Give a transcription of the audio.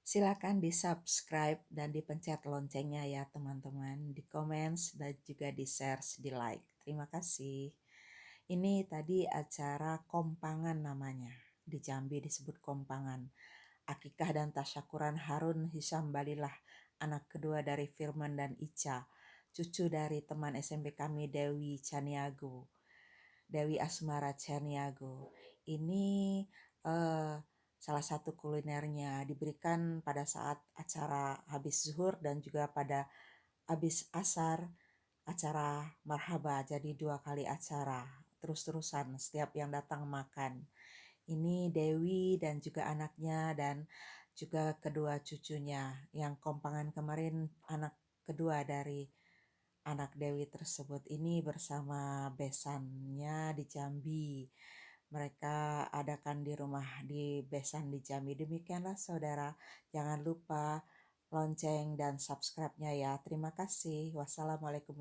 Silakan di-subscribe dan dipencet loncengnya ya teman-teman, di komen dan juga di-share, di-like. Terima kasih. Ini tadi acara Kompangan namanya. Di Jambi disebut Kompangan. Akikah dan tasyakuran Harun Hisham Balilah, anak kedua dari Firman dan Ica, cucu dari teman SMP kami Dewi Caniago. Dewi Asmara Caniago. Ini eh, salah satu kulinernya diberikan pada saat acara habis zuhur dan juga pada habis asar acara marhaba. Jadi 2 kali acara terus-terusan setiap yang datang makan. Ini Dewi dan juga anaknya dan juga kedua cucunya. Yang Kompangan kemarin anak kedua dari anak Dewi tersebut ini bersama besannya di Jambi. Mereka adakan di rumah di besan di Jambi. Demikianlah saudara, jangan lupa lonceng dan subscribe-nya ya. Terima kasih. Wassalamualaikum.